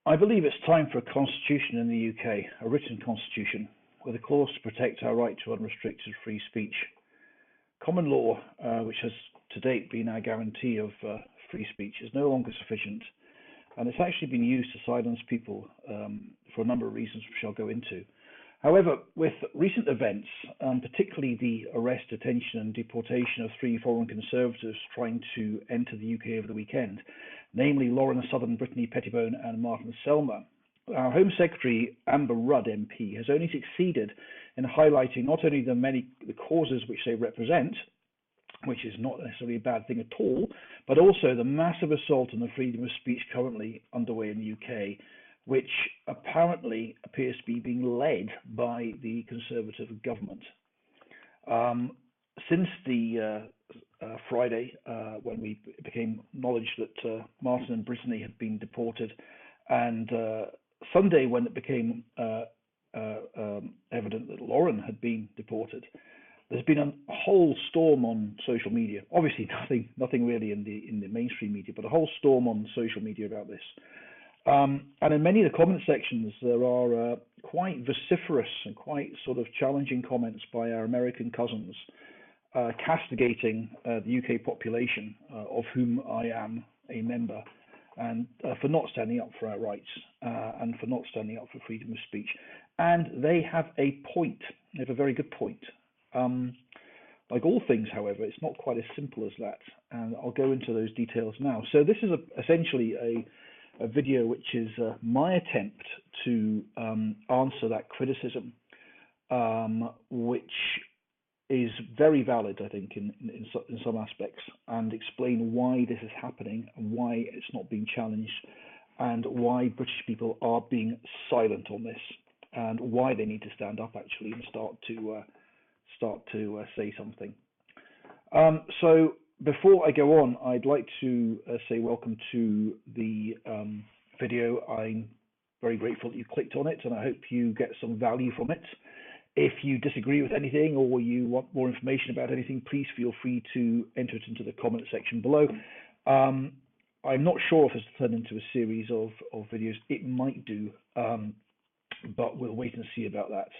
I believe it's time for a constitution in the UK, a written constitution, with a clause to protect our right to unrestricted free speech. Common law, which has to date been our guarantee of free speech, is no longer sufficient, and it's actually been used to silence people for a number of reasons which I'll go into. However, with recent events, particularly the arrest, detention and deportation of 3 foreign Conservatives trying to enter the UK over the weekend, namely Sellner and Brittany Pettibone and Martin Sellner, our Home Secretary, Amber Rudd MP, has only succeeded in highlighting not only the causes which they represent, which is not necessarily a bad thing at all, but also the massive assault on the freedom of speech currently underway in the UK, which apparently appears to be being led by the Conservative government. Since the Friday, when we became knowledge that Martin and Brittany had been deported, and Sunday, when it became evident that Lauren had been deported, there's been a whole storm on social media. Obviously, nothing really in the mainstream media, but a whole storm on social media about this. And in many of the comment sections, there are quite vociferous and quite sort of challenging comments by our American cousins, castigating the UK population, of whom I am a member, and for not standing up for our rights and for not standing up for freedom of speech. And they have a point. They have a very good point. Like all things, however, it's not quite as simple as that, and I'll go into those details now. So this is essentially a video which is my attempt to answer that criticism, which is very valid, I think, in some aspects, and explain why this is happening and why it's not being challenged, and why British people are being silent on this, and why they need to stand up actually and start to say something. So before I go on, I'd like to say welcome to the video. I'm very grateful that you clicked on it, and I hope you get some value from it. If you disagree with anything or you want more information about anything, please feel free to enter it into the comment section below. I'm not sure if it's turned into a series of videos. It might do, but we'll wait and see about that.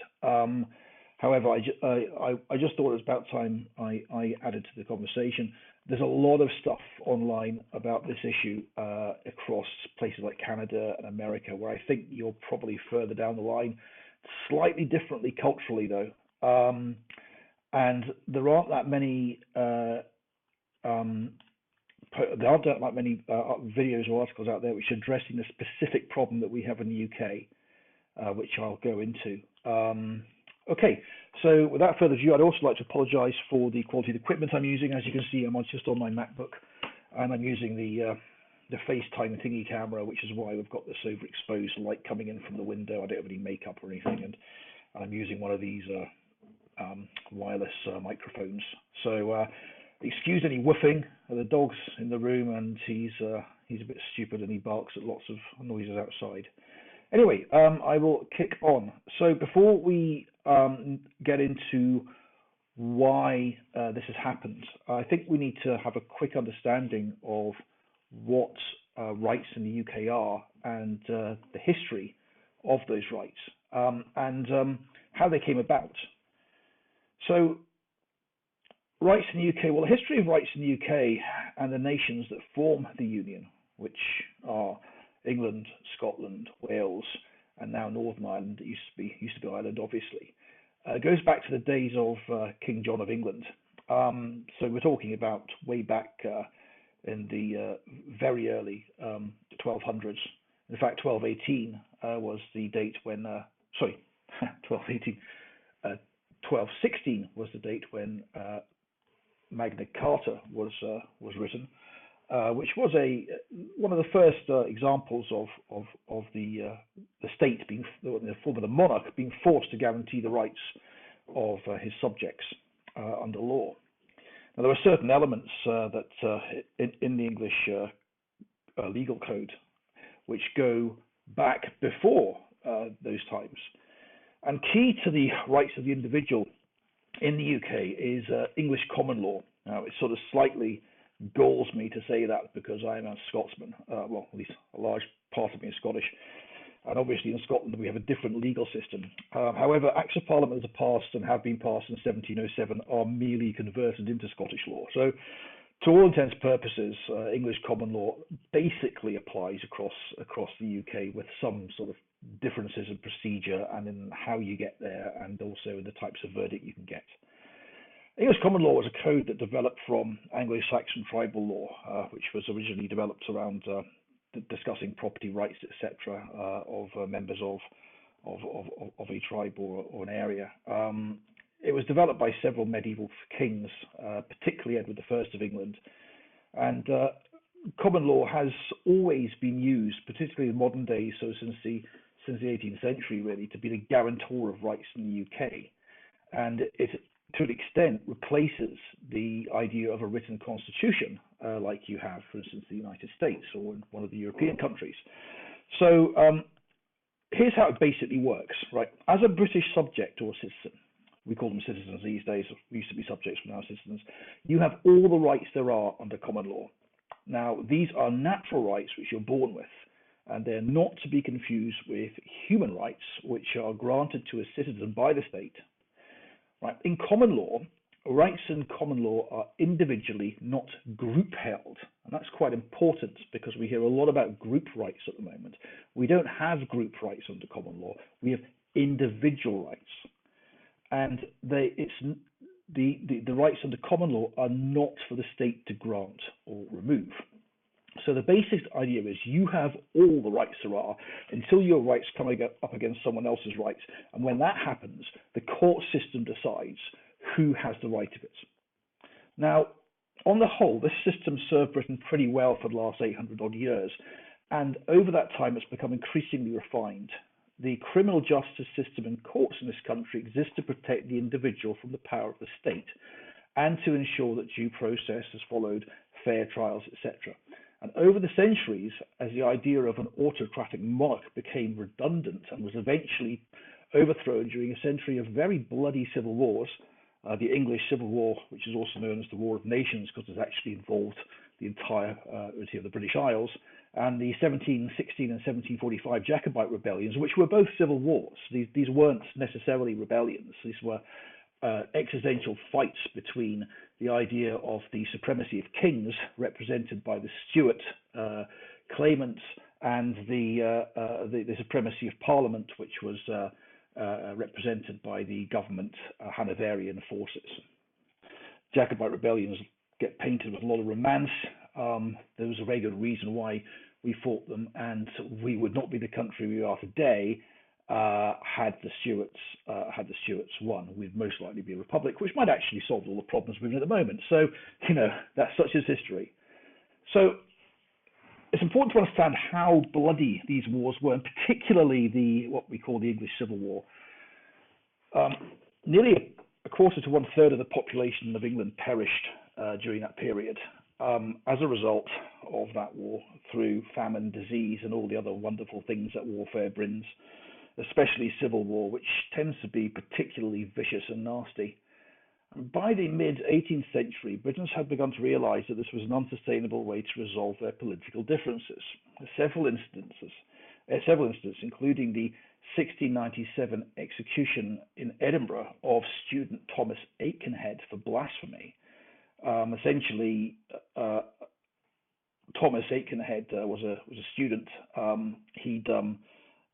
However, I just thought it was about time I added to the conversation. There's a lot of stuff online about this issue across places like Canada and America, where I think you're probably further down the line, slightly differently culturally though. And there aren't that many videos or articles out there which are addressing the specific problem that we have in the UK, which I'll go into. Okay, so without further ado, I'd also like to apologise for the quality of the equipment I'm using. As you can see, I'm just on my MacBook, and I'm using the FaceTime thingy camera, which is why we've got this overexposed light coming in from the window. I don't have any makeup or anything, and I'm using one of these wireless microphones. So excuse any woofing. The dog's in the room, and he's a bit stupid, and he barks at lots of noises outside. Anyway, I will kick on. So before we get into why this has happened, I think we need to have a quick understanding of what rights in the UK are, and the history of those rights, and how they came about. So rights in the UK, well, the history of rights in the UK and the nations that form the Union, which are England, Scotland, Wales, and now Northern Ireland. It used to be Ireland, obviously. Goes back to the days of King John of England. So we're talking about way back in the very early 1200s. In fact, 1218 was the date when. 1218. 1216 was the date when Magna Carta was written. Which was one of the first examples of the state being, the form of the monarch being forced to guarantee the rights of his subjects under law. Now, there are certain elements that in the English legal code which go back before those times, and key to the rights of the individual in the UK is English common law. Now, it's sort of slightly galls me to say that because I am a Scotsman, well, at least a large part of me is Scottish. And obviously in Scotland we have a different legal system. However, Acts of Parliament that are passed and have been passed in 1707 are merely converted into Scottish law. So to all intents and purposes, English common law basically applies across the UK, with some sort of differences in procedure and in how you get there, and also in the types of verdict you can get. English common law was a code that developed from Anglo-Saxon tribal law, which was originally developed around discussing property rights, etc., of members of a tribe or an area. It was developed by several medieval kings, particularly Edward I of England, and common law has always been used, particularly in modern days, so since the 18th century, really, to be the guarantor of rights in the UK, and it, to an extent, replaces the idea of a written constitution, like you have, for instance, the United States or in one of the European countries. So here's how it basically works, right? As a British subject or citizen, we call them citizens these days, we used to be subjects, but now citizens, you have all the rights there are under common law. Now, these are natural rights which you're born with, and they're not to be confused with human rights, which are granted to a citizen by the state. Right? In common law, rights in common law are individually, not group held. And that's quite important, because we hear a lot about group rights at the moment. We don't have group rights under common law. We have individual rights. And the rights under common law are not for the state to grant or remove. So the basic idea is you have all the rights there are until your rights come up against someone else's rights. And when that happens, the court system decides who has the right of it. Now, on the whole, this system served Britain pretty well for the last 800 odd years. And over that time, it's become increasingly refined. The criminal justice system and courts in this country exist to protect the individual from the power of the state, and to ensure that due process is followed, fair trials, etc. And over the centuries, as the idea of an autocratic monarch became redundant and was eventually overthrown during a century of very bloody civil wars, the English Civil War, which is also known as the War of Nations because it actually involved the entirety of the British Isles, and the 1716 and 1745 Jacobite rebellions, which were both civil wars. These weren't necessarily rebellions. These were existential fights between the idea of the supremacy of kings, represented by the Stuart claimants, and the supremacy of Parliament, which was represented by the government Hanoverian forces. Jacobite rebellions get painted with a lot of romance. There was a very good reason why we fought them, and we would not be the country we are today had the Stuarts won. We'd most likely be a republic, which might actually solve all the problems we're in at the moment. So, that's such is history. So it's important to understand how bloody these wars were, and particularly what we call the English Civil War. Nearly a quarter to 1/3 of the population of England perished during that period as a result of that war, through famine, disease, and all the other wonderful things that warfare brings, especially civil war, which tends to be particularly vicious and nasty. By the mid-18th century, Britons had begun to realise that this was an unsustainable way to resolve their political differences. Several instances, including the 1697 execution in Edinburgh of student Thomas Aikenhead for blasphemy. Essentially, Thomas Aikenhead was a student. He'd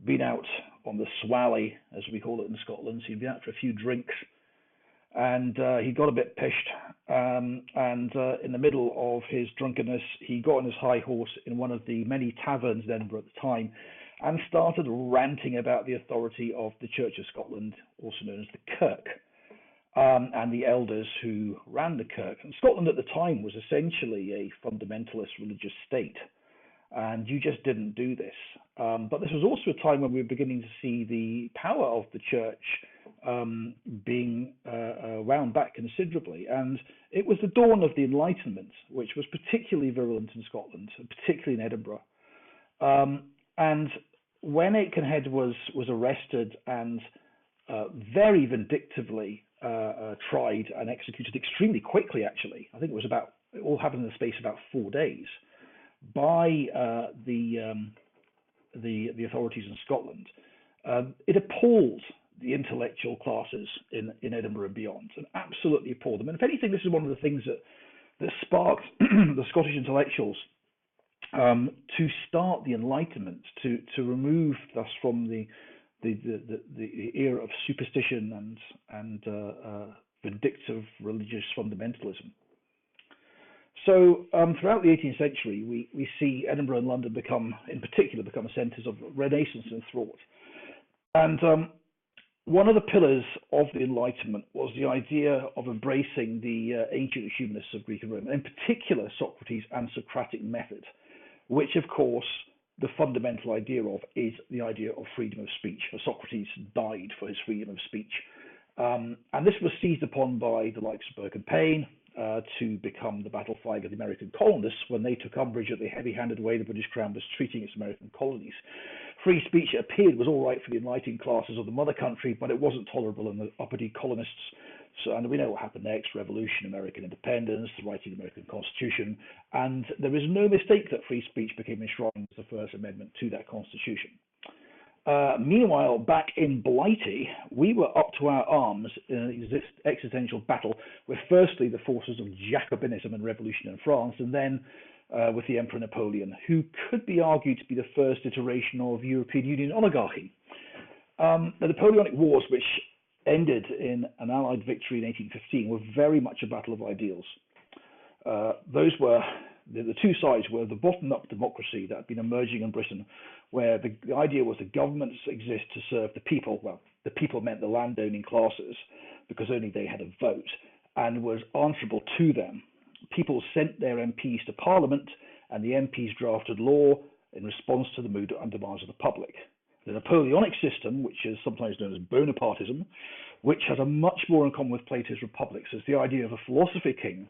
been out on the swally, as we call it in Scotland. So he'd been out for a few drinks, and he got a bit pissed. And in the middle of his drunkenness, he got on his high horse in one of the many taverns in Edinburgh at the time, and started ranting about the authority of the Church of Scotland, also known as the Kirk, and the elders who ran the Kirk. And Scotland at the time was essentially a fundamentalist religious state, and you just didn't do this. But this was also a time when we were beginning to see the power of the church being wound back considerably. And it was the dawn of the Enlightenment, which was particularly virulent in Scotland, particularly in Edinburgh. And when Aikenhead was arrested and very vindictively tried and executed extremely quickly, actually, I think it all happened in the space of about 4 days, by the the authorities in Scotland, it appalled the intellectual classes in Edinburgh and beyond, and absolutely appalled them. And if anything, this is one of the things that sparked the Scottish intellectuals to start the Enlightenment, to remove thus from the era of superstition and vindictive religious fundamentalism. So throughout the 18th century, we see Edinburgh and London in particular become centres of renaissance and thought. And one of the pillars of the Enlightenment was the idea of embracing the ancient humanists of Greek and Rome, and in particular Socrates and Socratic method, which of course the fundamental idea of is the idea of freedom of speech. For Socrates died for his freedom of speech. And this was seized upon by the likes of Burke and Payne to become the battle flag of the American colonists when they took umbrage at the heavy-handed way the British Crown was treating its American colonies. Free speech, it appeared, was all right for the enlightened classes of the mother country, but it wasn't tolerable in the uppity colonists. So, and we know what happened next: revolution, American independence, the writing of the American Constitution, and there is no mistake that free speech became enshrined as the First Amendment to that Constitution. Meanwhile, back in Blighty, we were up to our arms in an existential battle with firstly the forces of Jacobinism and revolution in France, and then with the Emperor Napoleon, who could be argued to be the first iteration of European Union oligarchy. The Napoleonic Wars, which ended in an Allied victory in 1815, were very much a battle of ideals. Those were the two sides were the bottom-up democracy that had been emerging in Britain, where the idea was the governments exist to serve the people. Well, the people meant the landowning classes, because only they had a vote and was answerable to them. People sent their MPs to Parliament, and the MPs drafted law in response to the mood and demands of the public. The Napoleonic system, which is sometimes known as Bonapartism, which has a much more in common with Plato's republics, is the idea of a philosophy king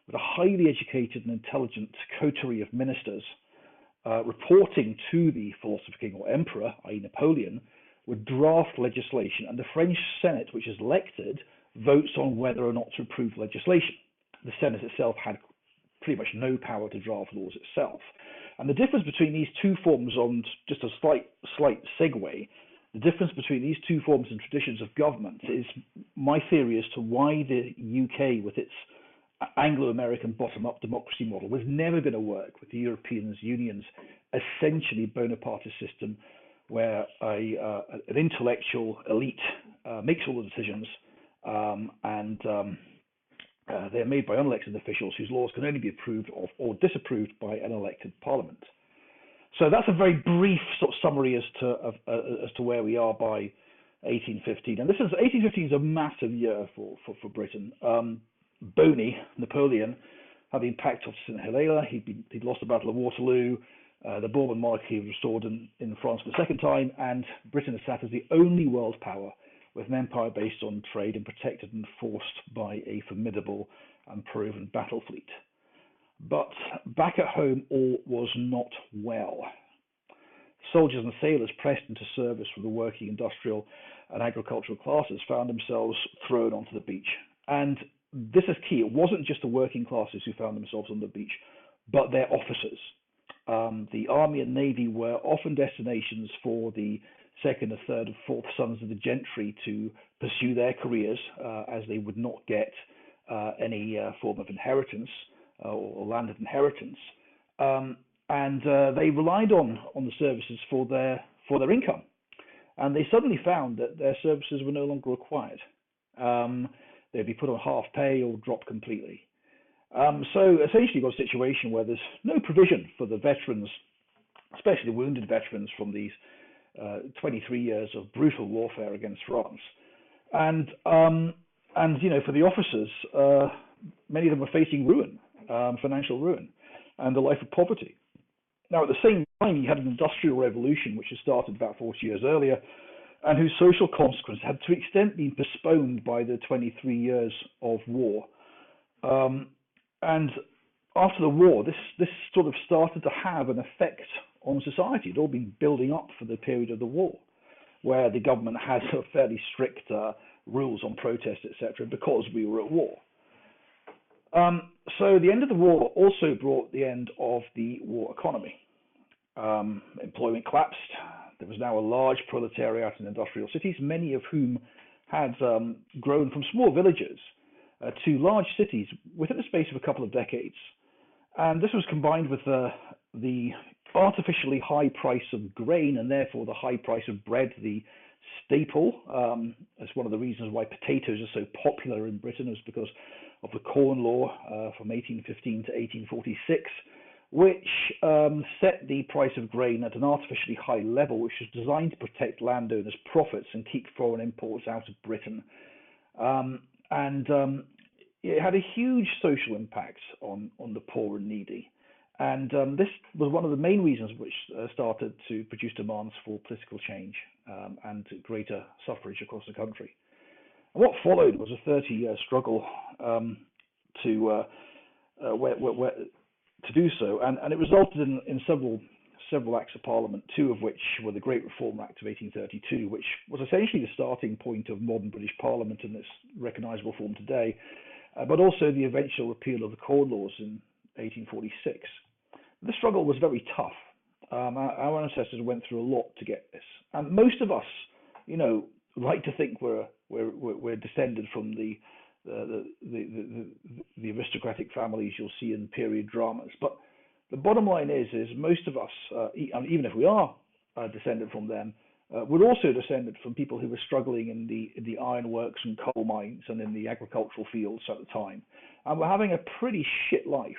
with a highly educated and intelligent coterie of ministers reporting to the philosopher king or emperor, i.e. Napoleon, would draft legislation, and the French Senate, which is elected, votes on whether or not to approve legislation. The Senate itself had pretty much no power to draft laws itself. And the difference between these two forms, on just a slight segue, the difference between these two forms and traditions of government is my theory as to why the UK, with its Anglo-American bottom-up democracy model, was never going to work with the European Union's essentially Bonapartist system, where an intellectual elite makes all the decisions, and they're made by unelected officials whose laws can only be approved of or disapproved by an elected parliament. So that's a very brief sort of summary as to where we are by 1815. And 1815 is a massive year for Britain. Boney, Napoleon, had been packed off to St Helena. He'd lost the Battle of Waterloo. The Bourbon monarchy was restored in France for the second time, and Britain is sat as the only world power with an empire based on trade and protected and forced by a formidable and proven battle fleet. But back at home, all was not well. Soldiers and sailors pressed into service from the working industrial and agricultural classes found themselves thrown onto the beach. And this is key. It wasn't just the working classes who found themselves on the beach, but their officers. The army and navy were often destinations for the second, or third, or fourth sons of the gentry to pursue their careers, as they would not get any form of inheritance or landed inheritance, and they relied on the services for their income. And they suddenly found that their services were no longer required. They'd be put on half pay or drop completely. So essentially, you've got a situation where there's no provision for the veterans, especially the wounded veterans from these 23 years of brutal warfare against France, and for the officers, many of them were facing ruin, financial ruin, and a life of poverty. Now, at the same time, you had an industrial revolution which had started about 40 years earlier, and whose social consequences had to an extent been postponed by the 23 years of war. And after the war, this sort of started to have an effect on society. It had all been building up for the period of the war, where the government had sort of fairly strict rules on protest, etc., because we were at war. So the end of the war also brought the end of the war economy. Employment collapsed. There was now a large proletariat in industrial cities, many of whom had grown from small villages to large cities within the space of a couple of decades. And this was combined with the artificially high price of grain and therefore the high price of bread, the staple. That's one of the reasons why potatoes are so popular in Britain, is because of the Corn Law from 1815 to 1846, which set the price of grain at an artificially high level, which was designed to protect landowners' profits and keep foreign imports out of Britain. It had a huge social impact on the poor and needy. And this was one of the main reasons which started to produce demands for political change and greater suffrage across the country. And what followed was a 30-year struggle to do so, and it resulted in several acts of parliament, two of which were the Great Reform Act of 1832, which was essentially the starting point of modern British Parliament in its recognisable form today, but also the eventual repeal of the Corn Laws in 1846. The struggle was very tough. Our ancestors went through a lot to get this, and most of us, like to think we're descended from the aristocratic families you'll see in period dramas. But the bottom line is most of us, even if we are descended from them, we're also descended from people who were struggling in the ironworks and coal mines and in the agricultural fields at the time, and we're having a pretty shit life.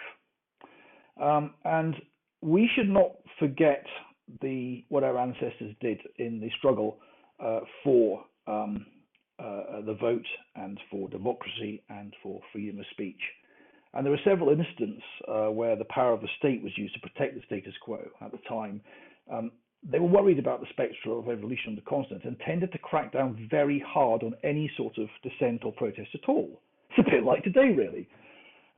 And we should not forget what our ancestors did in the struggle for the vote and for democracy and for freedom of speech. And there were several instances where the power of the state was used to protect the status quo at the time. They were worried about the spectre of evolution on the continent and tended to crack down very hard on any sort of dissent or protest at all. It's a bit like today, really.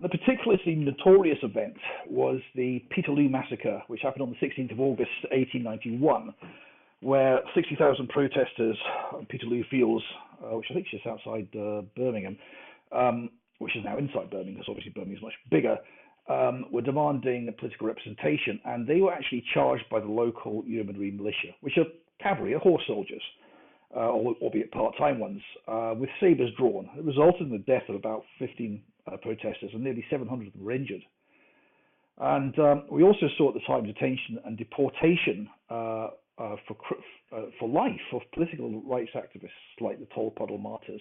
The particularly notorious event was the Peterloo massacre, which happened on the 16th of August 1891, where 60,000 protesters on Peterloo Fields, which I think is just outside Birmingham, which is now inside Birmingham, because obviously Birmingham is much bigger, were demanding political representation, and they were actually charged by the local yeomanry militia, which are cavalry, horse soldiers, albeit part-time ones, with sabres drawn. It resulted in the death of about 15 protesters, and nearly 700 of them were injured. And we also saw at the time detention and deportation for life of political rights activists like the Tolpuddle martyrs,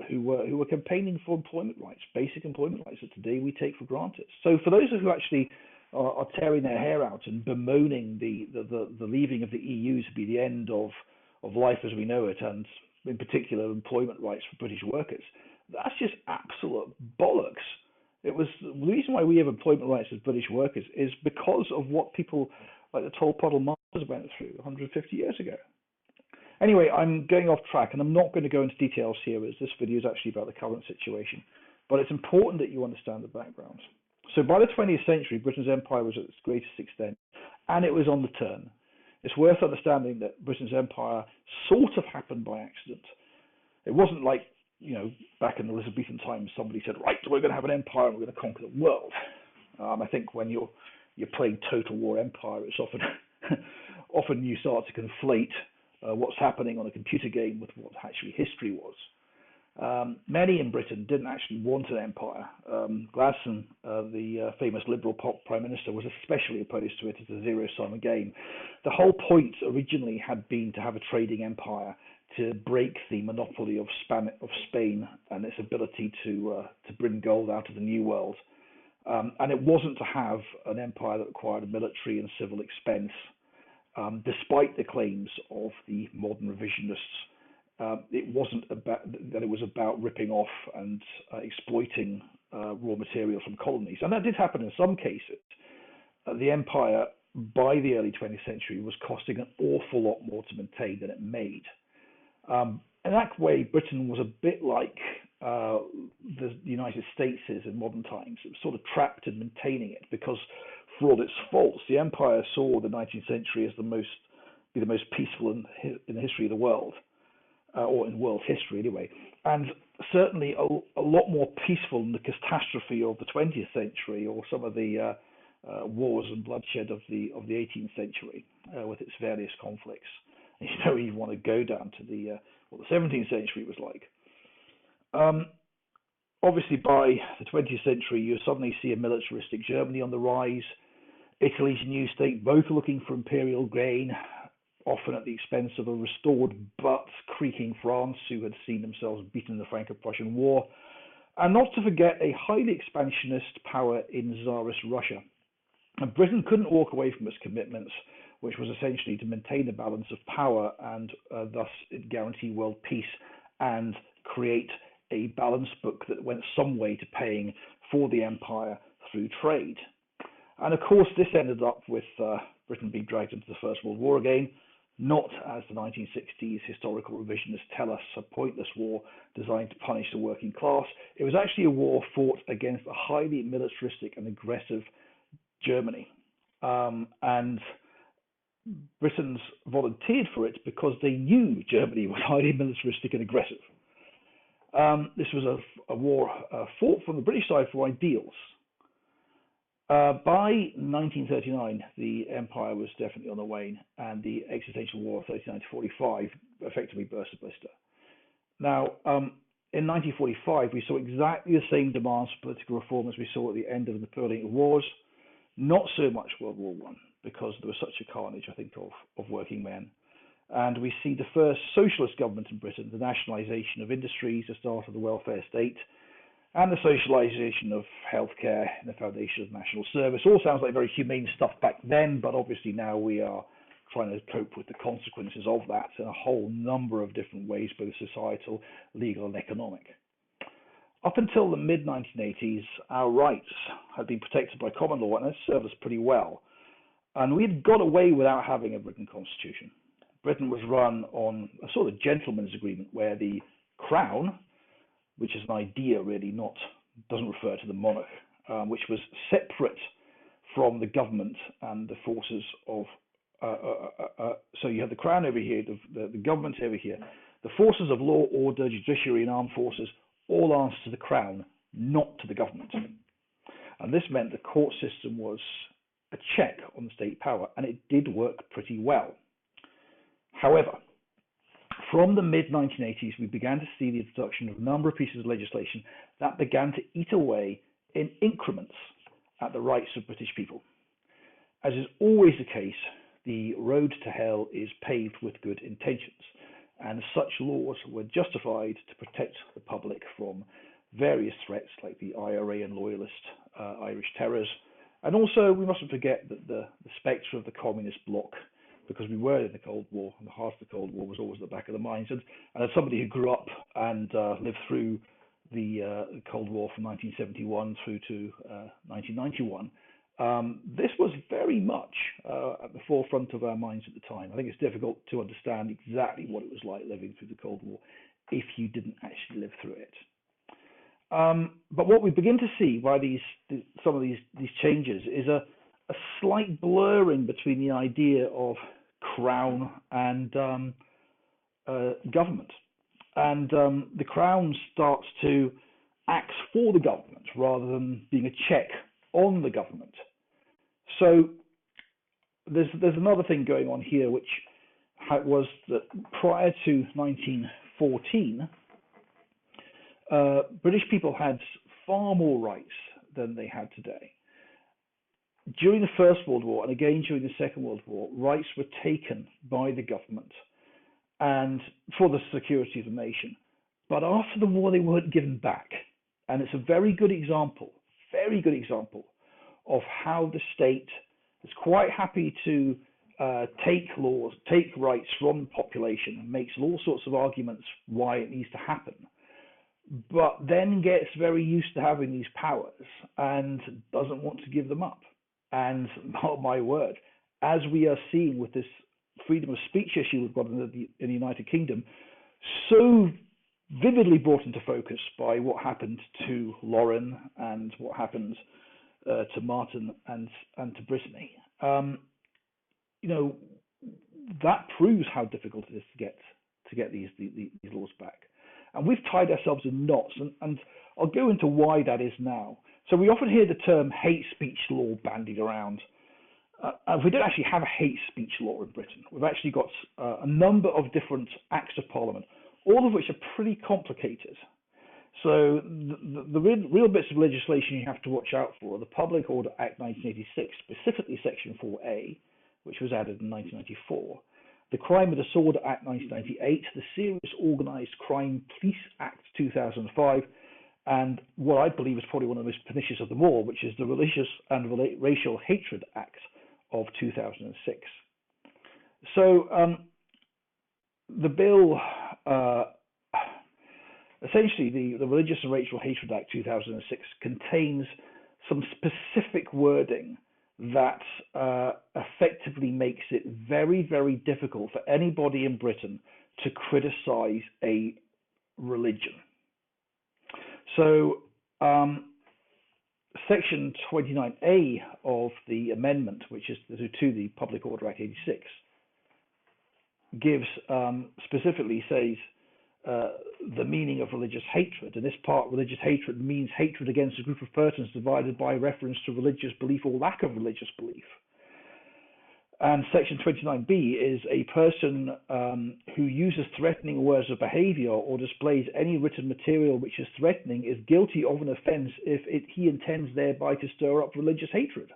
who were campaigning for employment rights, basic employment rights that today we take for granted. So for those who actually are tearing their hair out and bemoaning the leaving of the EU to be the end of life as we know it, and in particular employment rights for British workers, that's just absolute bollocks. It was the reason why we have employment rights as British workers is because of what people like the Tolpuddle martyrs went through 150 years ago. Anyway, I'm going off track, and I'm not going to go into details here, as this video is actually about the current situation. But it's important that you understand the background. So by the 20th century, Britain's empire was at its greatest extent, and it was on the turn. It's worth understanding that Britain's empire sort of happened by accident. It wasn't like, back in the Elizabethan times, somebody said, right, we're going to have an empire and we're going to conquer the world. I think when you're playing Total War Empire, it's often you start to conflate what's happening on a computer game with what actually history was. Many in Britain didn't actually want an empire. Gladstone, the famous Liberal Prime Minister, was especially opposed to it as a zero-sum game. The whole point originally had been to have a trading empire to break the monopoly of Spain and its ability to bring gold out of the New World. And it wasn't to have an empire that required military and civil expense, despite the claims of the modern revisionists. It wasn't about that; it was about ripping off and exploiting raw material from colonies, and that did happen in some cases. The empire, by the early 20th century, was costing an awful lot more to maintain than it made. In that way, Britain was a bit like the United States is in modern times. It was sort of trapped in maintaining it because, for all its faults, the empire saw the 19th century as the most peaceful in the history of the world, or in world history anyway, and certainly a lot more peaceful than the catastrophe of the 20th century or some of the wars and bloodshed of the 18th century with its various conflicts. And you don't even want to go down to what the 17th century was like. Obviously, by the 20th century, you suddenly see a militaristic Germany on the rise. Italy's new state, both looking for imperial gain, often at the expense of a restored but creaking France, who had seen themselves beaten in the Franco-Prussian War. And not to forget a highly expansionist power in Tsarist Russia. And Britain couldn't walk away from its commitments, which was essentially to maintain the balance of power and thus guarantee world peace and create a balance book that went some way to paying for the empire through trade. And of course, this ended up with Britain being dragged into the First World War again, not, as the 1960s historical revisionists tell us, a pointless war designed to punish the working class. It was actually a war fought against a highly militaristic and aggressive Germany. And Britons volunteered for it because they knew Germany was highly militaristic and aggressive. This was a war fought from the British side for ideals. By 1939, the empire was definitely on the wane, and the existential war of 39 to 45 effectively burst a blister. Now, in 1945, we saw exactly the same demands for political reform as we saw at the end of the Napoleonic Wars. Not so much World War I, because there was such a carnage, I think, of working men. And we see the first socialist government in Britain, the nationalisation of industries, the start of the welfare state, and the socialisation of healthcare and the foundation of national service. All sounds like very humane stuff back then, but obviously now we are trying to cope with the consequences of that in a whole number of different ways, both societal, legal, and economic. Up until the mid-1980s, our rights had been protected by common law, and it served us pretty well. And we had got away without having a written constitution. Britain was run on a sort of gentleman's agreement where the crown, which is an idea really, doesn't refer to the monarch, which was separate from the government and the forces of, so you have the crown over here, the government over here, the forces of law, order, judiciary and armed forces all answer to the crown, not to the government. And this meant the court system was a check on the state power, and it did work pretty well. However, from the mid-1980s, we began to see the introduction of a number of pieces of legislation that began to eat away in increments at the rights of British people. As is always the case, the road to hell is paved with good intentions, and such laws were justified to protect the public from various threats like the IRA and loyalist Irish terrors. And also, we mustn't forget that the spectre of the communist bloc, because we were in the Cold War, and the heart of the Cold War was always at the back of the minds. And as somebody who grew up and lived through the Cold War from 1971 through to 1991, this was very much at the forefront of our minds at the time. I think it's difficult to understand exactly what it was like living through the Cold War if you didn't actually live through it. But what we begin to see by some of these changes is a slight blurring between the idea of crown and government. And the crown starts to act for the government rather than being a check on the government. So there's another thing going on here, which was that prior to 1914, British people had far more rights than they had today. During the First World War and again during the Second World War, rights were taken by the government and for the security of the nation. But after the war, they weren't given back. And it's a very good example of how the state is quite happy to take rights from the population, and makes all sorts of arguments why it needs to happen, but then gets very used to having these powers and doesn't want to give them up. And oh my word, as we are seeing with this freedom of speech issue we've got in the United Kingdom, so vividly brought into focus by what happened to Lauren and what happened to Martin and to Brittany, that proves how difficult it is to get these laws back. And we've tied ourselves in knots, and I'll go into why that is now. So we often hear the term hate speech law bandied around. We don't actually have a hate speech law in Britain. We've actually got a number of different acts of parliament, all of which are pretty complicated. So the real bits of legislation you have to watch out for are the Public Order Act 1986, specifically Section 4A, which was added in 1994, the Crime and Disorder Act 1998, the Serious Organised Crime Police Act 2005, and what I believe is probably one of the most pernicious of them all, which is the Religious and Racial Hatred Act of 2006. So the bill, essentially the Religious and Racial Hatred Act 2006 contains some specific wording that effectively makes it very, very difficult for anybody in Britain to criticize a religion. So Section 29A of the amendment, which is to the Public Order Act 86, gives specifically says the meaning of religious hatred. In this part, religious hatred means hatred against a group of persons divided by reference to religious belief or lack of religious belief. And Section 29B is a person who uses threatening words or behavior or displays any written material which is threatening is guilty of an offence if he intends thereby to stir up religious hatred.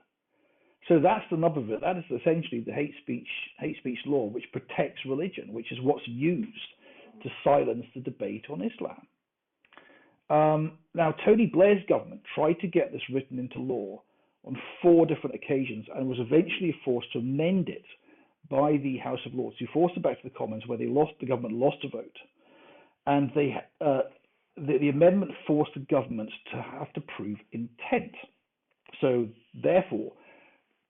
So that's the nub of it. That is essentially the hate speech law, which protects religion, which is what's used to silence the debate on Islam. Now, Tony Blair's government tried to get this written into law on 4 different occasions and was eventually forced to amend it by the House of Lords, who forced it back to the Commons, where the government lost a vote. And the amendment forced the government to have to prove intent. So therefore,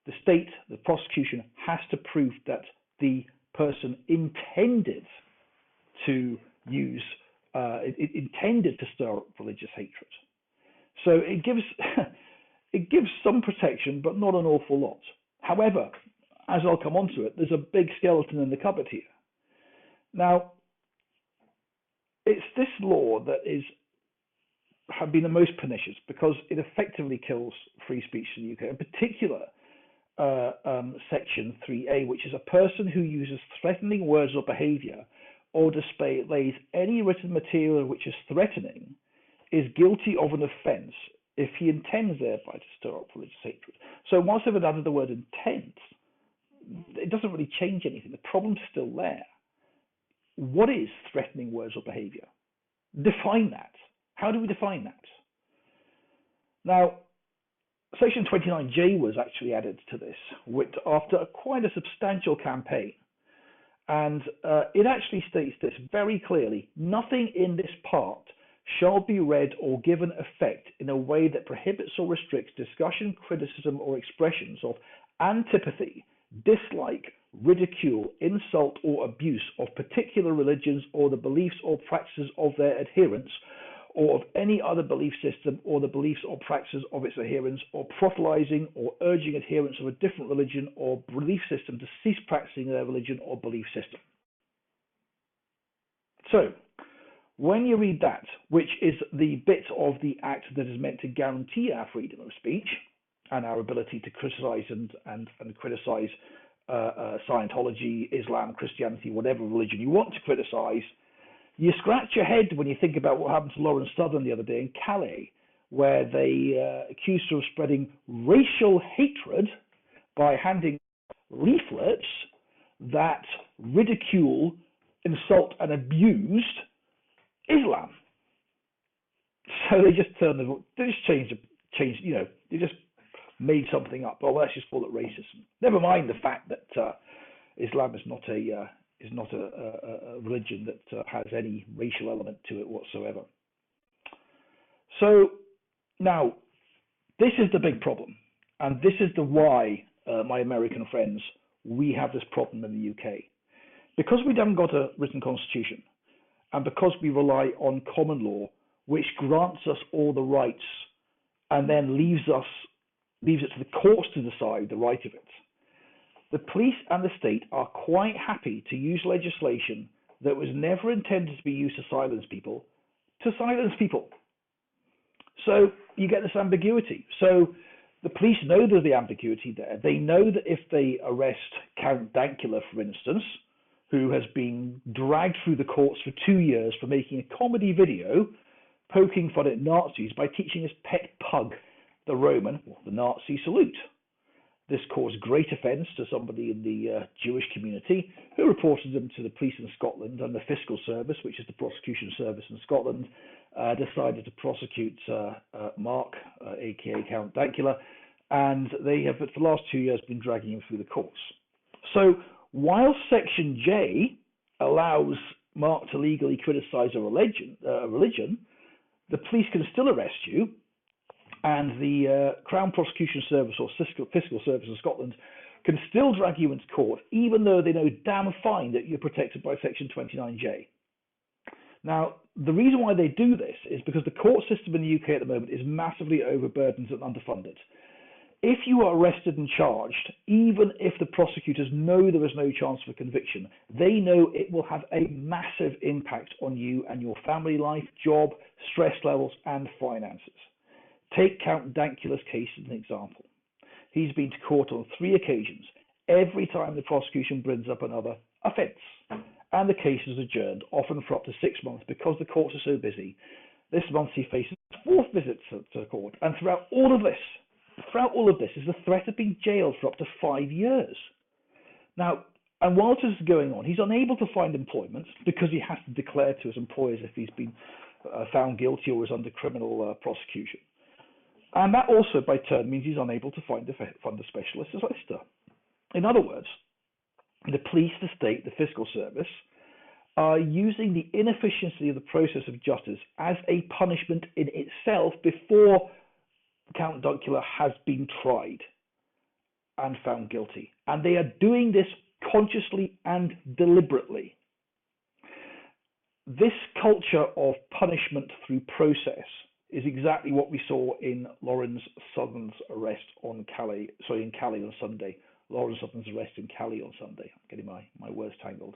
the state, the prosecution, has to prove that the person intended to use, intended to stir up religious hatred. So it gives it gives some protection, but not an awful lot. However, as I'll come on to it, there's a big skeleton in the cupboard here. Now, it's this law that have been the most pernicious because it effectively kills free speech in the UK, in particular Section 3A, which is a person who uses threatening words or behaviour or displays any written material which is threatening is guilty of an offence if he intends thereby to stir up religious hatred. So once they've added the word intent, it doesn't really change anything. The problem's still there. What is threatening words or behaviour? Define that. How do we define that? Now, Section 29J was actually added to this after quite a substantial campaign. And it actually states this very clearly: nothing in this part shall be read or given effect in a way that prohibits or restricts discussion, criticism, or expressions of antipathy, dislike, ridicule, insult, or abuse of particular religions or the beliefs or practices of their adherents, or of any other belief system or the beliefs or practices of its adherents, or proselytizing or urging adherents of a different religion or belief system to cease practicing their religion or belief system. So, when you read that, which is the bit of the act that is meant to guarantee our freedom of speech and our ability to criticize and criticize Scientology, Islam, Christianity, whatever religion you want to criticize, you scratch your head when you think about what happened to Lawrence Southern the other day in Calais, where they accused her of spreading racial hatred by handing leaflets that ridicule, insult, and abused Islam. So they just changed, they just made something up. Oh, let's just call it racism. Never mind the fact that Islam is not a religion that has any racial element to it whatsoever. So now, this is the big problem, and this is the why, my American friends, we have this problem in the UK. Because we haven't got a written constitution, and because we rely on common law, which grants us all the rights and then leaves it to the courts to decide the right of it, the police and the state are quite happy to use legislation that was never intended to be used to silence people, So you get this ambiguity. So the police know there's the ambiguity there. They know that if they arrest Count Dankula, for instance, who has been dragged through the courts for 2 years for making a comedy video poking fun at Nazis by teaching his pet pug the Roman, or the Nazi salute. This caused great offence to somebody in the Jewish community, who reported them to the police in Scotland, and the Fiscal Service, which is the prosecution service in Scotland, decided to prosecute Mark, aka Count Dankula, and they have, for the last 2 years, been dragging him through the courts. So while Section J allows Mark to legally criticise a religion, the police can still arrest you, and the Crown Prosecution Service or Fiscal Service in Scotland can still drag you into court, even though they know damn fine that you're protected by Section 29J. Now, the reason why they do this is because the court system in the UK at the moment is massively overburdened and underfunded. If you are arrested and charged, even if the prosecutors know there is no chance for conviction, they know it will have a massive impact on you and your family life, job, stress levels, and finances. Take Count Dankula's case as an example. He's been to court on 3 occasions, every time the prosecution brings up another offence, and the case is adjourned, often for up to 6 months because the courts are so busy. This month he faces 4th visit to court, and throughout all of this is the threat of being jailed for up to 5 years. Now, and while this is going on, he's unable to find employment because he has to declare to his employers if he's been found guilty or is under criminal prosecution. And that also, by turn, means he's unable to fund a specialist solicitor. In other words, the police, the state, the fiscal service are using the inefficiency of the process of justice as a punishment in itself before Count Dankula has been tried and found guilty. And they are doing this consciously and deliberately. This culture of punishment through process is exactly what we saw in Lawrence Southern's arrest in Calais on Sunday. Lawrence Southern's arrest in Calais on Sunday. I'm getting my words tangled.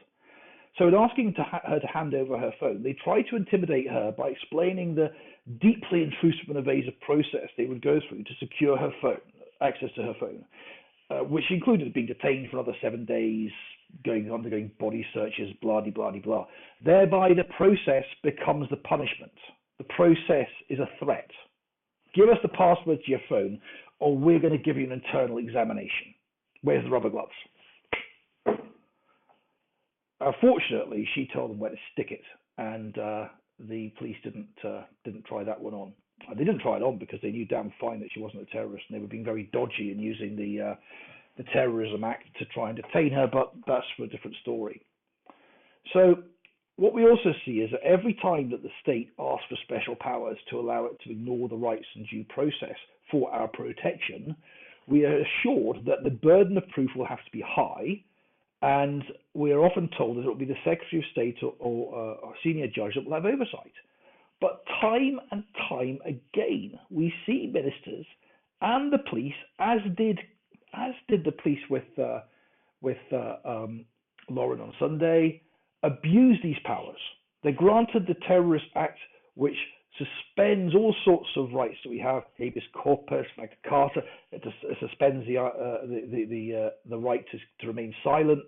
So in asking her to hand over her phone, they tried to intimidate her by explaining the deeply intrusive and evasive process they would go through to secure her phone, access to her phone, which included being detained for another 7 days, undergoing body searches, blah, blah, blah, blah. Thereby, the process becomes the punishment. The process is a threat. Give us the password to your phone, or we're going to give you an internal examination. Where's the rubber gloves? Fortunately, she told them where to stick it, and the police didn't try that one on. They didn't try it on because they knew damn fine that she wasn't a terrorist, and they were being very dodgy in using the Terrorism Act to try and detain her, but that's for a different story. So what we also see is that every time that the state asks for special powers to allow it to ignore the rights and due process for our protection, we are assured that the burden of proof will have to be high, and we are often told that it will be the Secretary of State or a senior judge that will have oversight. But time and time again, we see ministers and the police, as did the police with Lauren on Sunday, abuse these powers. They granted the Terrorist Act, which suspends all sorts of rights that we have, habeas corpus, Magna Carta. It suspends the right to remain silent.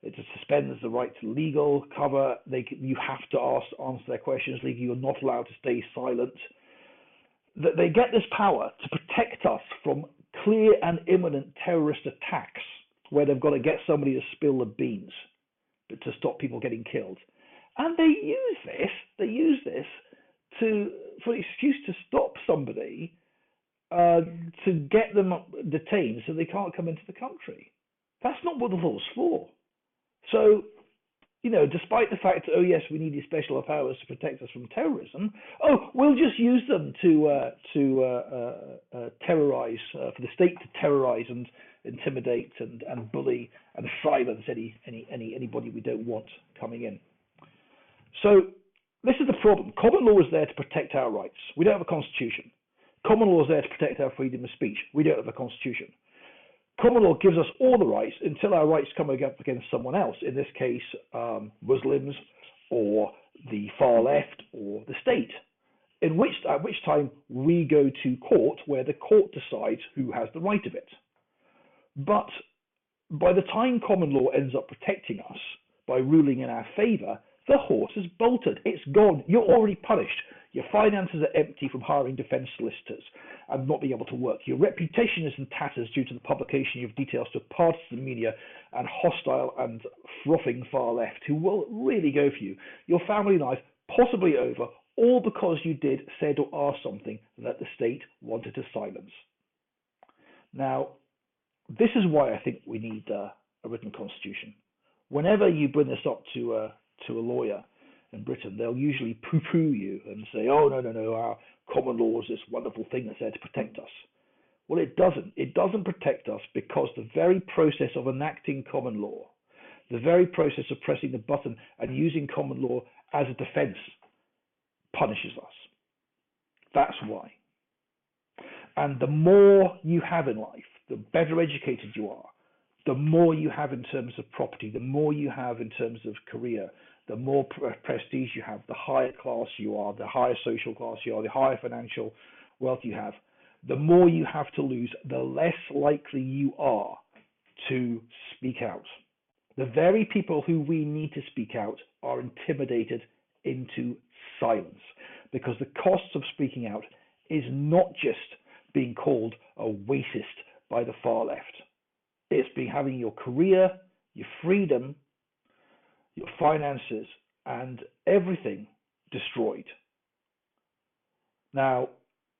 It suspends the right to legal cover. You have to answer their questions legally. You're not allowed to stay silent. They get this power to protect us from clear and imminent terrorist attacks, where they've got to get somebody to spill the beans to stop people getting killed. And they use this for an excuse to stop somebody, to get them detained so they can't come into the country. That's not what the law's for. So, despite the fact that, oh yes, we need these special powers to protect us from terrorism, we'll just use them to terrorize, for the state to terrorize and intimidate and bully and silence anybody we don't want coming in. So this is the problem. Common law is there to protect our rights. We don't have a constitution. Common law is there to protect our freedom of speech. We don't have a constitution. Common law gives us all the rights until our rights come up against someone else, in this case, Muslims or the far left or the state. at which time we go to court, where the court decides who has the right of it. But by the time common law ends up protecting us by ruling in our favour, the horse has bolted. It's gone. You're already punished. Your finances are empty from hiring defence solicitors and not being able to work. Your reputation is in tatters due to the publication of details to partisan media and hostile and frothing far left who will really go for you. Your family life possibly over, all because you did, said or asked something that the state wanted to silence. Now, this is why I think we need a written constitution. Whenever you bring this up to a lawyer in Britain, they'll usually poo-poo you and say, oh, no, our common law is this wonderful thing that's there to protect us. Well, it doesn't. It doesn't protect us because the very process of enacting common law, the very process of pressing the button and using common law as a defense punishes us. That's why. And the more you have in life, the better educated you are, the more you have in terms of property, the more you have in terms of career, the more prestige you have, the higher class you are, the higher social class you are, the higher financial wealth you have, the more you have to lose, the less likely you are to speak out. The very people who we need to speak out are intimidated into silence, because the costs of speaking out is not just being called a racist by the far left. It's been having your career, your freedom, your finances, and everything destroyed. Now,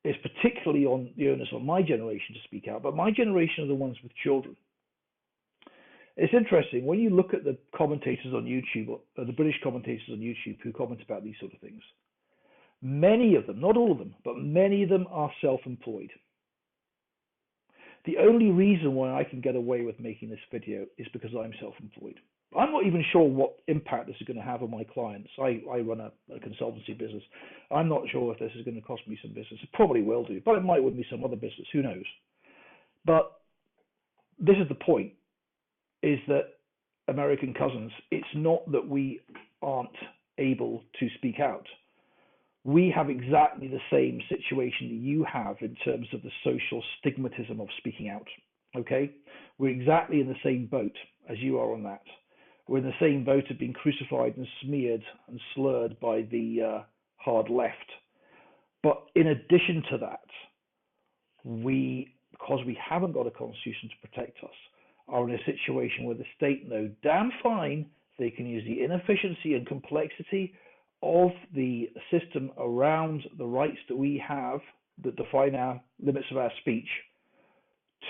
it's particularly on the onus of my generation to speak out, but my generation are the ones with children. It's interesting, when you look at the commentators on YouTube, or the British commentators on YouTube who comment about these sort of things, many of them, not all of them, but many of them are self-employed. The only reason why I can get away with making this video is because I'm self-employed. I'm not even sure what impact this is going to have on my clients. I run a consultancy business. I'm not sure if this is going to cost me some business. It probably will do, but it might win me some other business. Who knows? But this is the point, is that American cousins, it's not that we aren't able to speak out. We have exactly the same situation that you have in terms of the social stigmatism of speaking out. Okay? We're exactly in the same boat as you are on that. We're in the same boat of being crucified and smeared and slurred by the hard left. But in addition to that, we, because we haven't got a constitution to protect us, are in a situation where the state know damn fine they can use the inefficiency and complexity of the system around the rights that we have that define our limits of our speech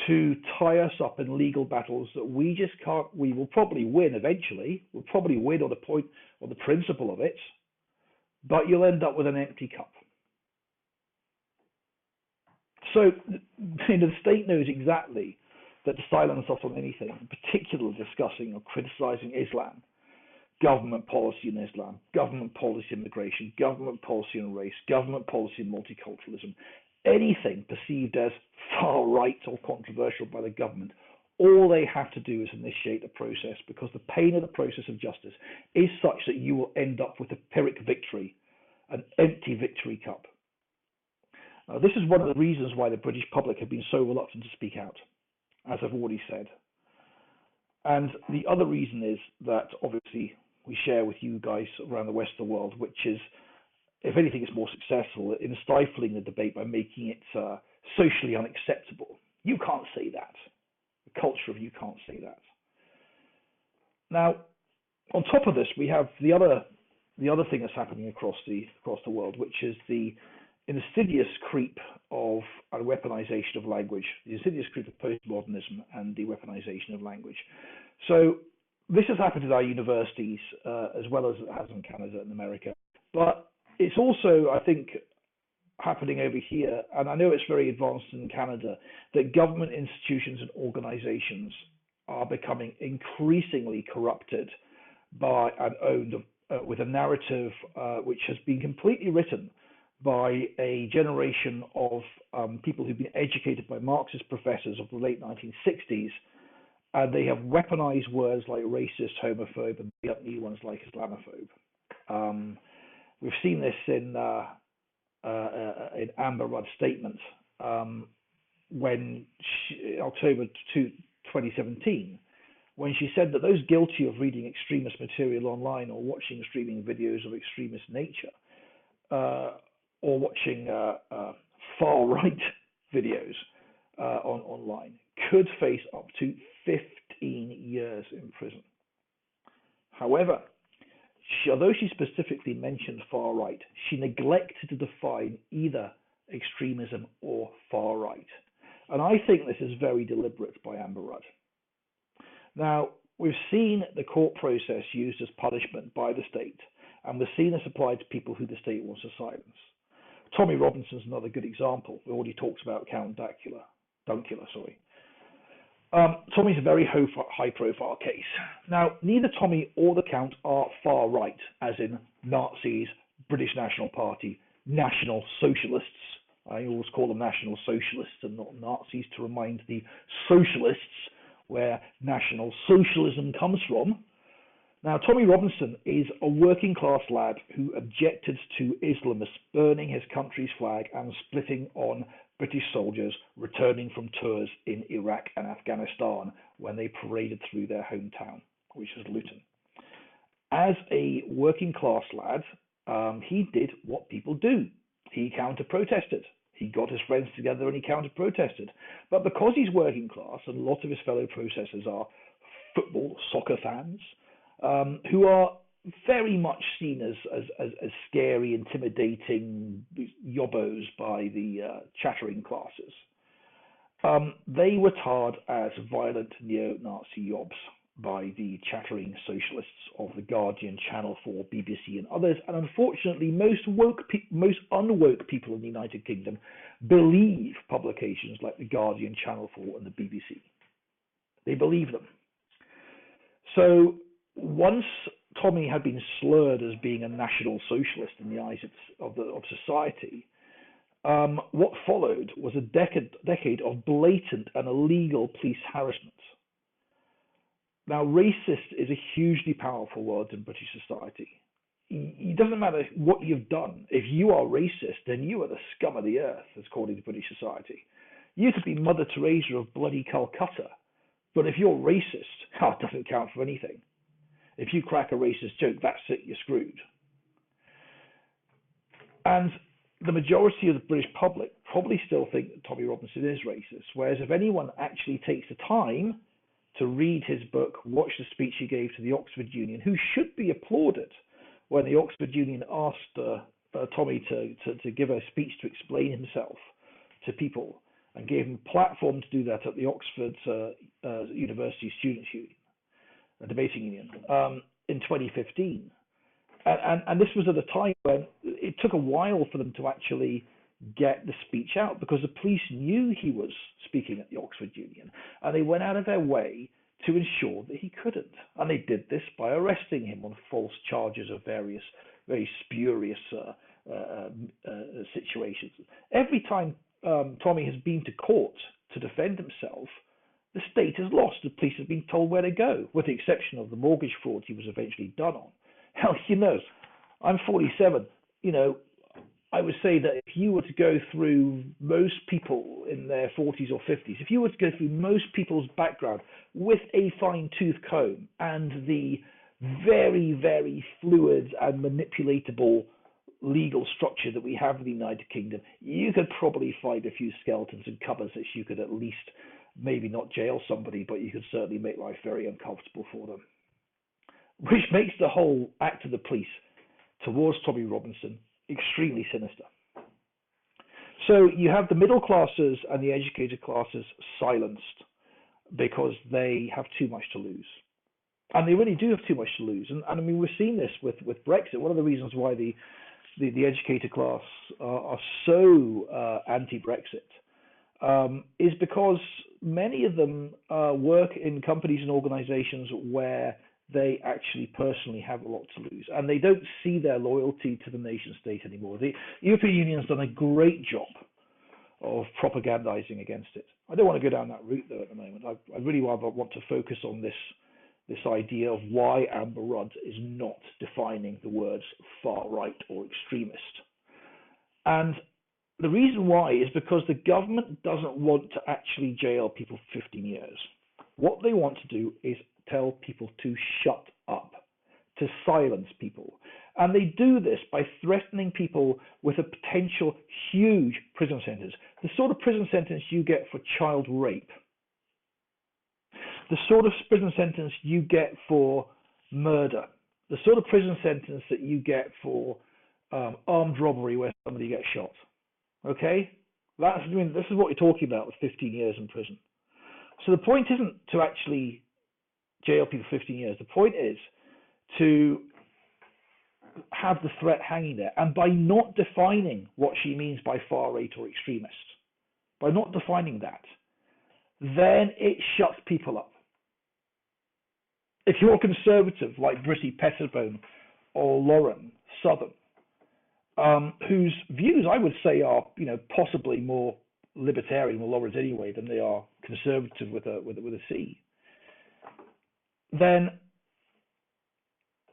to tie us up in legal battles that we just can't. We will probably win eventually. We'll probably win on the point or the principle of it, but you'll end up with an empty cup. So the state knows exactly that to silence us on anything, particularly discussing or criticizing Islam, government policy in Islam, government policy in immigration, government policy on race, government policy in multiculturalism, anything perceived as far right or controversial by the government, all they have to do is initiate a process, because the pain of the process of justice is such that you will end up with a Pyrrhic victory, an empty victory cup. Now, this is one of the reasons why the British public have been so reluctant to speak out, as I've already said. And the other reason is that obviously we share with you guys around the rest of the world, which is, if anything, it's more successful in stifling the debate by making it socially unacceptable. You can't say that. The culture of you can't say that. Now, on top of this, we have the other thing that's happening across the world, which is the insidious creep of a weaponization of language, the insidious creep of postmodernism and the weaponization of language. So this has happened at our universities as well as it has in Canada and America. But it's also, I think, happening over here, and I know it's very advanced in Canada, that government institutions and organizations are becoming increasingly corrupted by and owned with a narrative which has been completely written by a generation of people who've been educated by Marxist professors of the late 1960s, and they have weaponized words like racist, homophobe, and made up new ones like Islamophobe. We've seen this in in Amber Rudd's statement October 2017, when she said that those guilty of reading extremist material online or watching streaming videos of extremist nature or watching far-right videos online could face up to 15 years in prison. However, although she specifically mentioned far-right, she neglected to define either extremism or far-right. And I think this is very deliberate by Amber Rudd. Now, we've seen the court process used as punishment by the state, and we've seen this applied to people who the state wants to silence. Tommy Robinson's another good example. We already talked about Count Dunkula. Tommy's a very high-profile case. Now, neither Tommy or the Count are far-right, as in Nazis, British National Party, National Socialists. I always call them National Socialists and not Nazis to remind the socialists where National Socialism comes from. Now, Tommy Robinson is a working-class lad who objected to Islamists burning his country's flag and splitting on British soldiers returning from tours in Iraq and Afghanistan when they paraded through their hometown, which was Luton. As a working-class lad, he did what people do. He counter-protested. He got his friends together and he counter-protested. But because he's working class, and a lot of his fellow protesters are football, soccer fans, who are very much seen as scary, intimidating yobbos by the chattering classes, they were tarred as violent neo-Nazi yobs by the chattering socialists of The Guardian, Channel 4, BBC and others. And unfortunately, most unwoke people in the United Kingdom believe publications like The Guardian, Channel 4 and the BBC. They believe them. So once Tommy had been slurred as being a national socialist in the eyes of society, what followed was a decade of blatant and illegal police harassment. Now, racist is a hugely powerful word in British society. It doesn't matter what you've done. If you are racist, then you are the scum of the earth, according to British society. You could be Mother Teresa of bloody Calcutta, but if you're racist, it doesn't count for anything. If you crack a racist joke, that's it, you're screwed. And the majority of the British public probably still think that Tommy Robinson is racist, whereas if anyone actually takes the time to read his book, watch the speech he gave to the Oxford Union, who should be applauded when the Oxford Union asked Tommy to give a speech to explain himself to people and gave him a platform to do that at the Oxford University Students' Union, a debating union, in 2015. And this was at a time when it took a while for them to actually get the speech out because the police knew he was speaking at the Oxford Union and they went out of their way to ensure that he couldn't. And they did this by arresting him on false charges of various very spurious situations. Every time Tommy has been to court to defend himself, the state has lost. The police have been told where to go, with the exception of the mortgage fraud he was eventually done on. Hell, I'm 47, I would say that if you were to go through most people in their 40s or 50s, if you were to go through most people's background with a fine-tooth comb and the very, very fluid and manipulatable legal structure that we have in the United Kingdom, you could probably find a few skeletons in cupboards that you could at least maybe not jail somebody, but you could certainly make life very uncomfortable for them. Which makes the whole act of the police towards Tommy Robinson extremely sinister. So you have the middle classes and the educated classes silenced because they have too much to lose. And they really do have too much to lose. And I mean, we've seen this with Brexit. One of the reasons why the educated class are so anti-Brexit is because many of them work in companies and organizations where they actually personally have a lot to lose, and they don't see their loyalty to the nation state anymore. The European Union has done a great job of propagandizing against it. I don't want to go down that route, though, at the moment. I really rather want to focus on this idea of why Amber Rudd is not defining the words far-right or extremist. And the reason why is because the government doesn't want to actually jail people for 15 years. What they want to do is tell people to shut up, to silence people. And they do this by threatening people with a potential huge prison sentence, the sort of prison sentence you get for child rape, the sort of prison sentence you get for murder, the sort of prison sentence that you get for armed robbery where somebody gets shot. Okay? This is what you're talking about with 15 years in prison. So the point isn't to actually jail people for 15 years. The point is to have the threat hanging there. And by not defining what she means by far right or extremist, by not defining that, then it shuts people up. If you're a conservative like Brittany Pettibone or Lauren Southern, whose views I would say are, possibly more libertarian, well, Lauren's anyway, than they are conservative with a C, then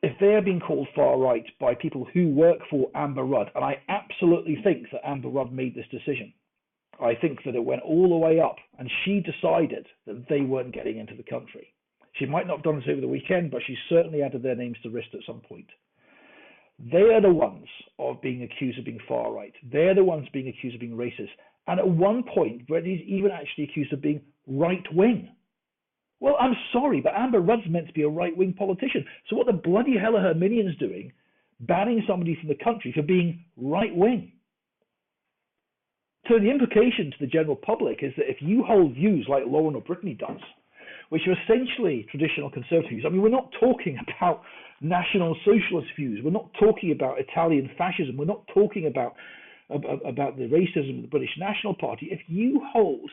if they're being called far right by people who work for Amber Rudd, and I absolutely think that Amber Rudd made this decision, I think that it went all the way up, and she decided that they weren't getting into the country. She might not have done this over the weekend, but she certainly added their names to the list at some point. They are the ones of being accused of being far right. They're the ones being accused of being racist. And at one point, Brittany's even actually accused of being right wing. Well, I'm sorry, but Amber Rudd's meant to be a right wing politician. So what the bloody hell are her minions doing, banning somebody from the country for being right wing? So the implication to the general public is that if you hold views like Lauren or Brittany does, which are essentially traditional conservative views. I mean, we're not talking about national socialist views. We're not talking about Italian fascism. We're not talking about the racism of the British National Party. If you hold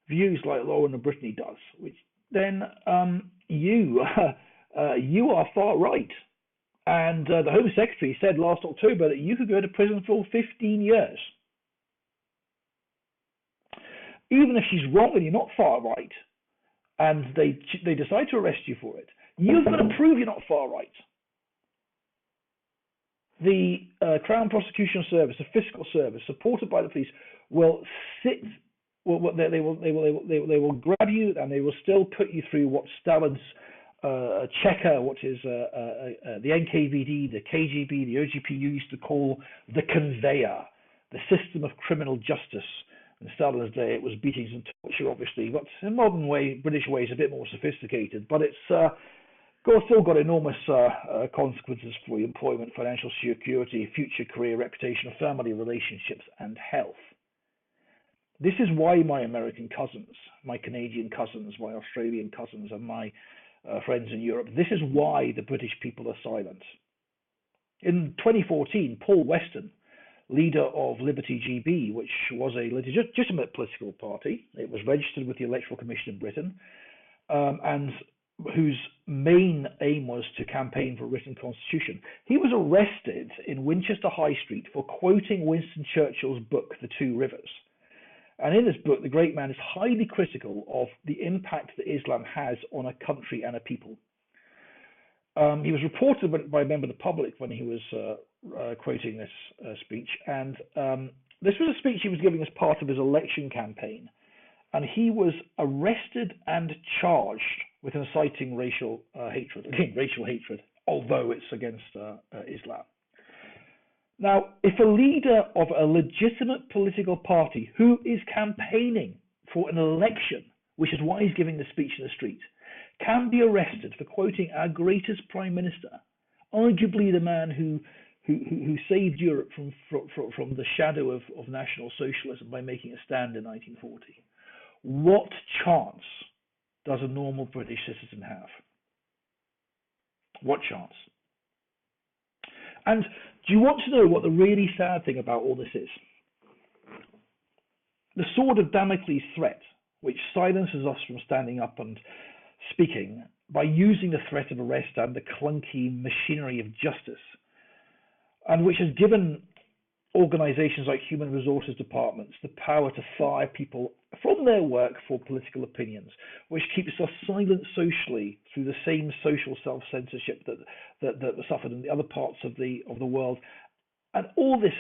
views like Lauren and Brittany does, then you are far right. And the Home Secretary said last October that you could go to prison for 15 years. Even if she's wrong and you're not far right, and they decide to arrest you for it, you've got to prove you're not far right. The Crown Prosecution Service, the Fiscal Service, supported by the police, will they will grab you and they will still put you through what Stalin's checker, what is the NKVD, the KGB, the OGPU used to call the conveyor, the system of criminal justice. In Stalin's day, it was beatings and torture, obviously, but in modern way, British way is a bit more sophisticated, but it's still got enormous consequences for your employment, financial security, future career, reputation, family relationships, and health. This is why my American cousins, my Canadian cousins, my Australian cousins, and my friends in Europe, this is why the British people are silent. In 2014, Paul Weston, leader of Liberty GB, which was a legitimate political party. It was registered with the Electoral Commission in Britain, and whose main aim was to campaign for a written constitution. He was arrested in Winchester High Street for quoting Winston Churchill's book, The Two Rivers. And in this book, the great man is highly critical of the impact that Islam has on a country and a people. He was reported by a member of the public when he was quoting this speech, and this was a speech he was giving as part of his election campaign, and he was arrested and charged with inciting racial hatred. Again, racial hatred, although it's against Islam. Now, if a leader of a legitimate political party who is campaigning for an election, which is why he's giving the speech in the street, can be arrested for quoting our greatest prime minister, arguably the man who saved Europe from the shadow of National Socialism by making a stand in 1940, what chance does a normal British citizen have? What chance? And do you want to know what the really sad thing about all this is? The sword of Damocles threat, which silences us from standing up and speaking by using the threat of arrest and the clunky machinery of justice, and which has given organizations like human resources departments the power to fire people from their work for political opinions, which keeps us silent socially through the same social self-censorship that was suffered in the other parts of the world. And all this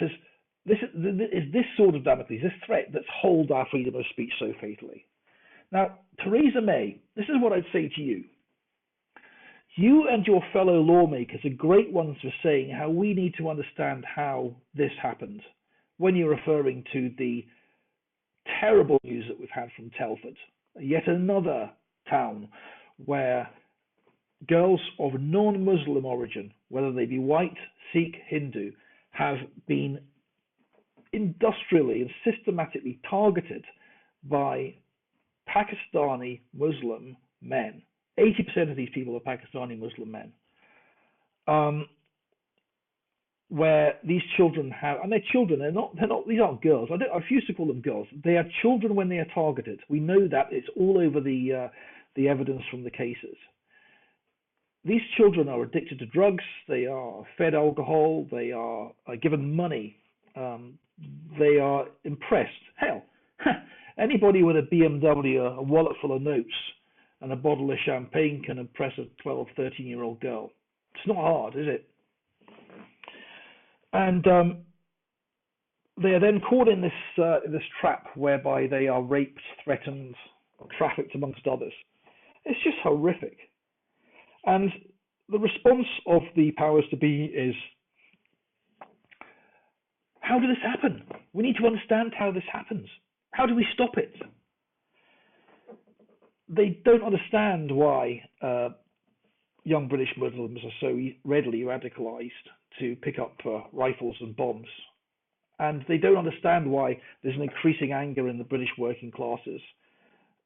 is this sword of Damocles, this threat that's hold our freedom of speech so fatally. Now, Theresa May, this is what I'd say to you. You and your fellow lawmakers are great ones for saying how we need to understand how this happened when you're referring to the terrible news that we've had from Telford, yet another town where girls of non-Muslim origin, whether they be white, Sikh, Hindu, have been industrially and systematically targeted by Pakistani Muslim men. 80% of these people are Pakistani Muslim men. Where these children have, and they're children, these aren't girls. I refuse to call them girls. They are children when they are targeted. We know that. It's all over the evidence from the cases. These children are addicted to drugs. They are fed alcohol. They are given money. They are impressed. Hell, anybody with a BMW, a wallet full of notes, and a bottle of champagne can impress a 12, 13-year-old girl. It's not hard, is it? And they are then caught in this trap whereby they are raped, threatened, or trafficked, amongst others. It's just horrific. And the response of the powers to be is, how did this happen? We need to understand how this happens. How do we stop it? They don't understand why young British Muslims are so readily radicalised to pick up rifles and bombs. And they don't understand why there's an increasing anger in the British working classes,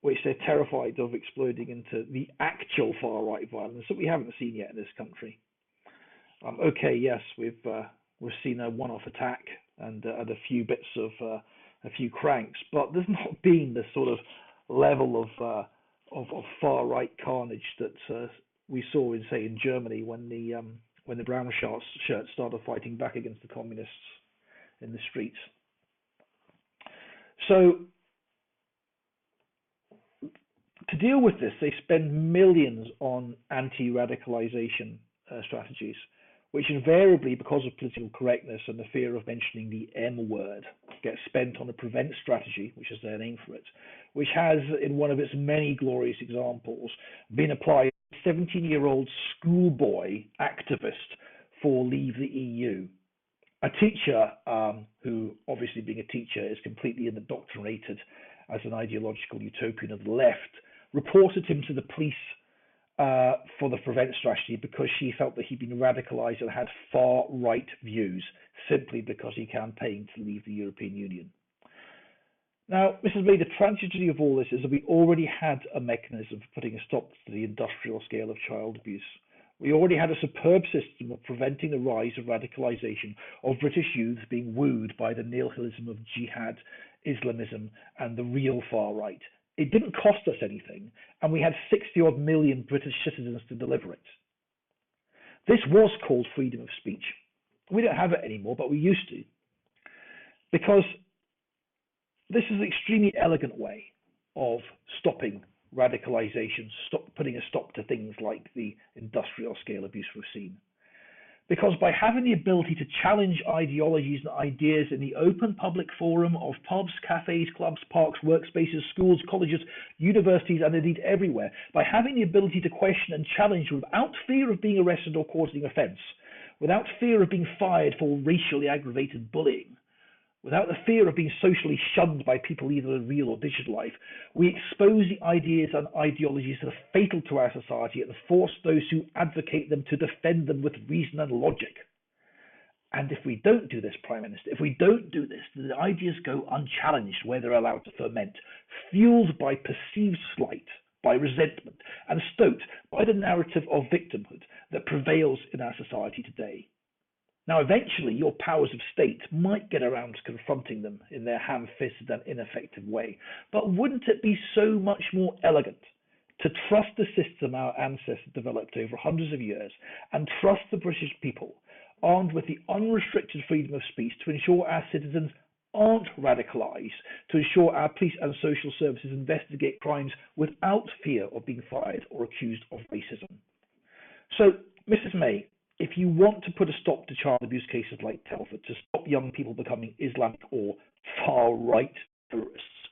which they're terrified of exploding into the actual far-right violence that we haven't seen yet in this country. Okay, yes, we've seen a one-off attack and a few bits of a few cranks, but there's not been the sort of level of far-right carnage that we saw in Germany when the brown shirts started fighting back against the communists in the streets. So to deal with this, they spend millions on anti-radicalization strategies, which invariably, because of political correctness and the fear of mentioning the M word, gets spent on a prevent strategy, which is their name for it, which has, in one of its many glorious examples, been applied to a 17-year-old schoolboy activist for Leave the EU. A teacher who, obviously being a teacher, is completely indoctrinated as an ideological utopian of the left, reported him to the police for the prevent strategy because she felt that he'd been radicalized and had far-right views simply because he campaigned to leave the European Union. Now, Mrs. May, the tragedy of all this is that we already had a mechanism for putting a stop to the industrial scale of child abuse. We already had a superb system of preventing the rise of radicalization of British youths being wooed by the nihilism of jihad, Islamism, and the real far right. It didn't cost us anything, and we had 60-odd million British citizens to deliver it. This was called freedom of speech. We don't have it anymore, but we used to. Because this is an extremely elegant way of stopping radicalization, putting a stop to things like the industrial scale abuse we've seen. Because by having the ability to challenge ideologies and ideas in the open public forum of pubs, cafes, clubs, parks, workspaces, schools, colleges, universities, and indeed everywhere, by having the ability to question and challenge without fear of being arrested or causing offence, without fear of being fired for racially aggravated bullying, without the fear of being socially shunned by people either in real or digital life, we expose the ideas and ideologies that are fatal to our society and force those who advocate them to defend them with reason and logic. And if we don't do this, Prime Minister, if we don't do this, the ideas go unchallenged where they're allowed to ferment, fueled by perceived slight, by resentment, and stoked by the narrative of victimhood that prevails in our society today. Now, eventually, your powers of state might get around to confronting them in their ham-fisted and ineffective way. But wouldn't it be so much more elegant to trust the system our ancestors developed over hundreds of years and trust the British people, armed with the unrestricted freedom of speech, to ensure our citizens aren't radicalised, to ensure our police and social services investigate crimes without fear of being fired or accused of racism? So, Mrs. May, if you want to put a stop to child abuse cases like Telford, to stop young people becoming Islamic or far-right terrorists,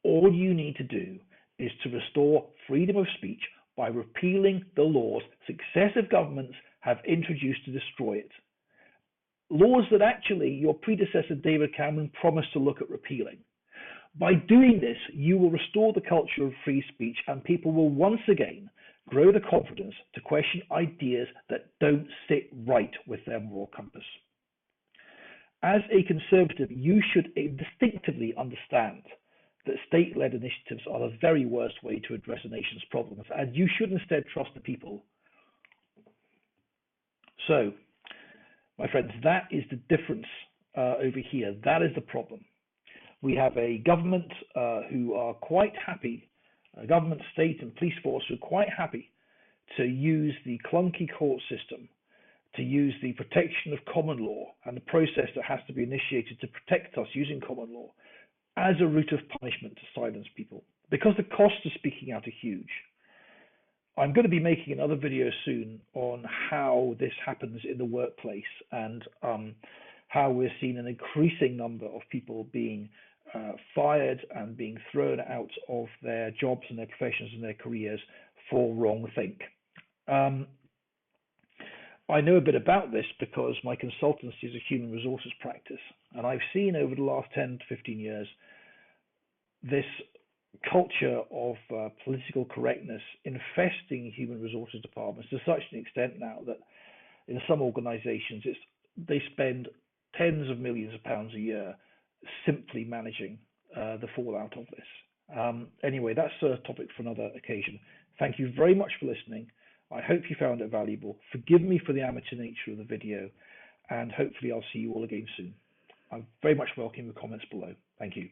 all you need to do is to restore freedom of speech by repealing the laws successive governments have introduced to destroy it. Laws that actually your predecessor David Cameron promised to look at repealing. By doing this, you will restore the culture of free speech, and people will once again grow the confidence to question ideas that don't sit right with their moral compass. As a conservative, you should distinctively understand that state-led initiatives are the very worst way to address a nation's problems, and you should instead trust the people. So, my friends, that is the difference over here. That is the problem. We have a government who are quite happy, a government, state and police force who are quite happy to use the clunky court system, to use the protection of common law and the process that has to be initiated to protect us using common law as a route of punishment to silence people, because the costs of speaking out are huge. I'm going to be making another video soon on how this happens in the workplace and how we're seeing an increasing number of people being fired and being thrown out of their jobs and their professions and their careers for wrongthink. I know a bit about this because my consultancy is a human resources practice, and I've seen over the last 10 to 15 years this culture of political correctness infesting human resources departments to such an extent now that in some organizations they spend tens of millions of pounds a year simply managing the fallout of this. Anyway, that's a topic for another occasion. Thank you very much for listening. I hope you found it valuable. Forgive me for the amateur nature of the video, and hopefully I'll see you all again soon. I very much welcome your comments below. Thank you.